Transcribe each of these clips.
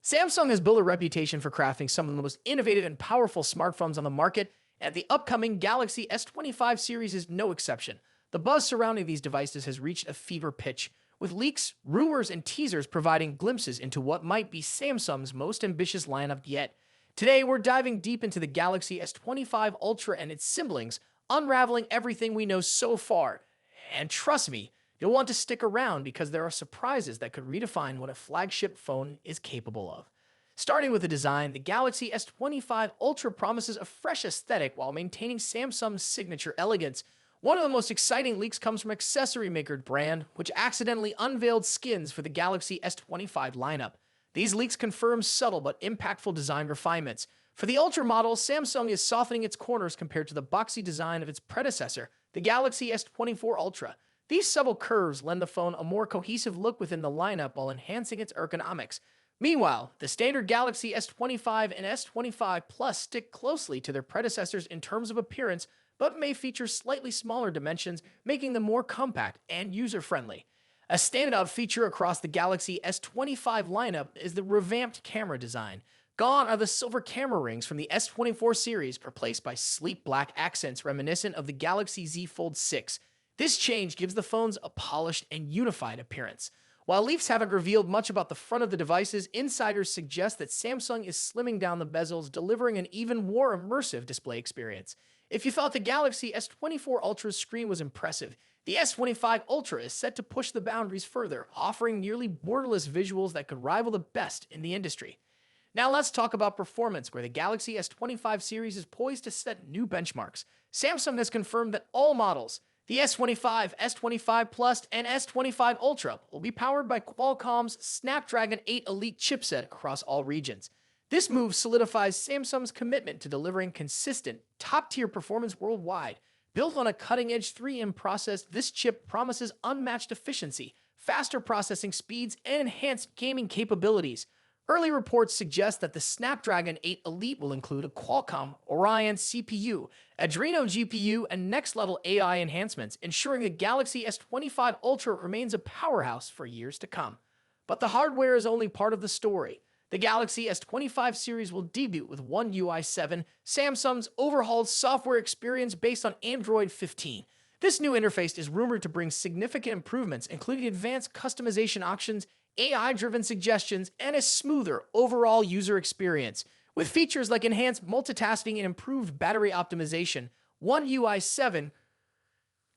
Samsung has built a reputation for crafting some of the most innovative and powerful smartphones on the market, and the upcoming Galaxy S25 series is no exception. The buzz surrounding these devices has reached a fever pitch, with leaks, rumors, and teasers providing glimpses into what might be Samsung's most ambitious lineup yet. Today, we're diving deep into the Galaxy S25 Ultra and its siblings, unraveling everything we know so far. And trust me, you'll want to stick around because there are surprises that could redefine what a flagship phone is capable of. Starting with the design, the Galaxy S25 Ultra promises a fresh aesthetic while maintaining Samsung's signature elegance. One of the most exciting leaks comes from accessory maker brand, which accidentally unveiled skins for the Galaxy S25 lineup. These leaks confirm subtle but impactful design refinements. For the Ultra model, Samsung is softening its corners compared to the boxy design of its predecessor, the Galaxy S24 Ultra. These subtle curves lend the phone a more cohesive look within the lineup while enhancing its ergonomics. Meanwhile, the standard Galaxy S25 and S25 Plus stick closely to their predecessors in terms of appearance, but may feature slightly smaller dimensions, making them more compact and user-friendly. A standout feature across the Galaxy S25 lineup is the revamped camera design. Gone are the silver camera rings from the S24 series, replaced by sleek black accents reminiscent of the Galaxy Z Fold 6. This change gives the phones a polished and unified appearance. While leaks haven't revealed much about the front of the devices, insiders suggest that Samsung is slimming down the bezels, delivering an even more immersive display experience. If you thought the Galaxy S24 Ultra's screen was impressive, the S25 Ultra is set to push the boundaries further, offering nearly borderless visuals that could rival the best in the industry. Now let's talk about performance, where the Galaxy S25 series is poised to set new benchmarks. Samsung has confirmed that all models, the S25, S25 Plus, and S25 Ultra, will be powered by Qualcomm's Snapdragon 8 Elite chipset across all regions. This move solidifies Samsung's commitment to delivering consistent, top-tier performance worldwide. Built on a cutting-edge 3M process, this chip promises unmatched efficiency, faster processing speeds, and enhanced gaming capabilities. Early reports suggest that the Snapdragon 8 Elite will include a Qualcomm Orion CPU, Adreno GPU, and next-level AI enhancements, ensuring the Galaxy S25 Ultra remains a powerhouse for years to come. But the hardware is only part of the story. The Galaxy S25 series will debut with One UI 7, Samsung's overhauled software experience based on Android 15. This new interface is rumored to bring significant improvements, including advanced customization options, AI-driven suggestions, and a smoother overall user experience. With features like enhanced multitasking and improved battery optimization, One UI 7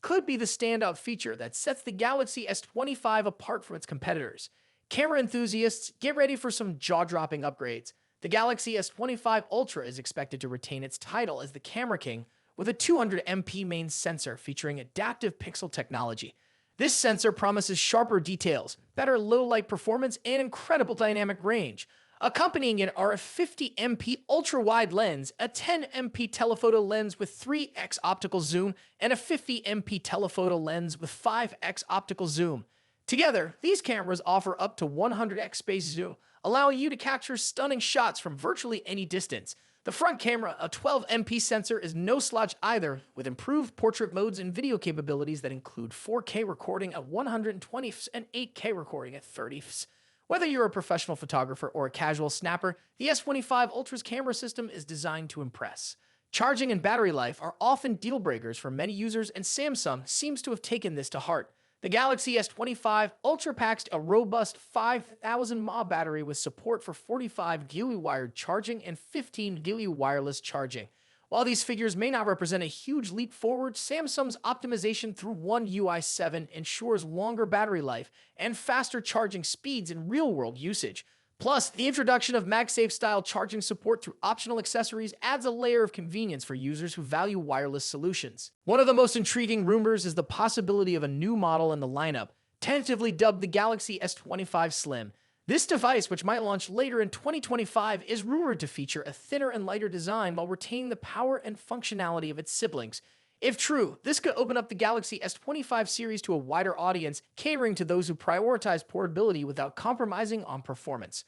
could be the standout feature that sets the Galaxy S25 apart from its competitors. Camera enthusiasts, get ready for some jaw-dropping upgrades. The Galaxy S25 Ultra is expected to retain its title as the camera king with a 200MP main sensor featuring adaptive pixel technology. This sensor promises sharper details, better low-light performance, and incredible dynamic range. Accompanying it are a 50MP ultra-wide lens, a 10MP telephoto lens with 3x optical zoom, and a 50MP telephoto lens with 5x optical zoom. Together, these cameras offer up to 100x space zoom, allowing you to capture stunning shots from virtually any distance. The front camera, a 12MP sensor, is no slouch either, with improved portrait modes and video capabilities that include 4K recording at 120 fps and 8K recording at 30 fps. Whether you're a professional photographer or a casual snapper, the S25 Ultra's camera system is designed to impress. Charging and battery life are often deal breakers for many users, and Samsung seems to have taken this to heart. The Galaxy S25 Ultra packs a robust 5,000 mAh battery with support for 45 GaN wired charging and 15 GaN wireless charging. While these figures may not represent a huge leap forward, Samsung's optimization through One UI 7 ensures longer battery life and faster charging speeds in real-world usage. Plus, the introduction of MagSafe-style charging support through optional accessories adds a layer of convenience for users who value wireless solutions. One of the most intriguing rumors is the possibility of a new model in the lineup, tentatively dubbed the Galaxy S25 Slim. This device, which might launch later in 2025, is rumored to feature a thinner and lighter design while retaining the power and functionality of its siblings. If true, this could open up the Galaxy S25 series to a wider audience, catering to those who prioritize portability without compromising on performance.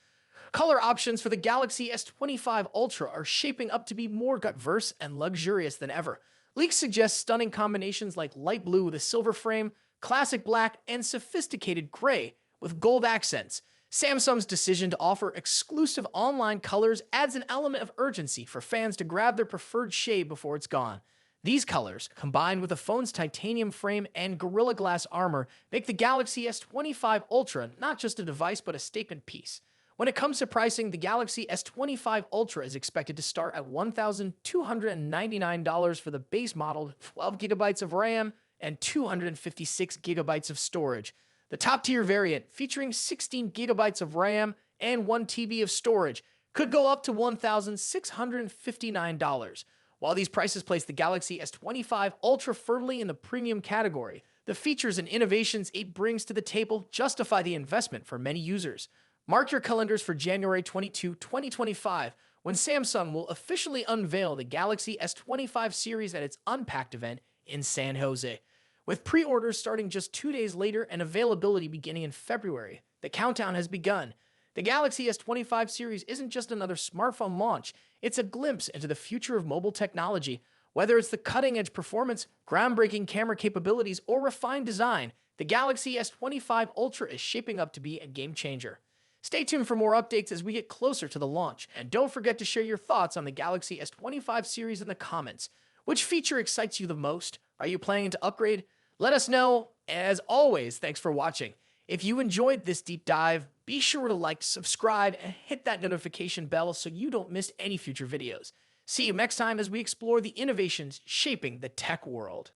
Color options for the Galaxy S25 Ultra are shaping up to be more diverse and luxurious than ever. Leaks suggest stunning combinations like light blue with a silver frame, classic black, and sophisticated gray with gold accents. Samsung's decision to offer exclusive online colors adds an element of urgency for fans to grab their preferred shade before it's gone. These colors, combined with the phone's titanium frame and Gorilla Glass armor, make the Galaxy S25 Ultra not just a device but a statement piece. When it comes to pricing, the Galaxy S25 Ultra is expected to start at $1,299 for the base model, 12GB of RAM, and 256GB of storage. The top-tier variant, featuring 16GB of RAM and 1TB of storage, could go up to $1,659. While these prices place the Galaxy S25 Ultra firmly in the premium category, the features and innovations it brings to the table justify the investment for many users. Mark your calendars for January 22, 2025, when Samsung will officially unveil the Galaxy S25 series at its Unpacked event in San Jose. With pre-orders starting just 2 days later and availability beginning in February, the countdown has begun. The Galaxy S25 series isn't just another smartphone launch, it's a glimpse into the future of mobile technology. Whether it's the cutting-edge performance, groundbreaking camera capabilities, or refined design, the Galaxy S25 Ultra is shaping up to be a game-changer. Stay tuned for more updates as we get closer to the launch, and don't forget to share your thoughts on the Galaxy S25 series in the comments. Which feature excites you the most? Are you planning to upgrade? Let us know. As always, thanks for watching. If you enjoyed this deep dive, be sure to like, subscribe, and hit that notification bell so you don't miss any future videos. See you next time as we explore the innovations shaping the tech world.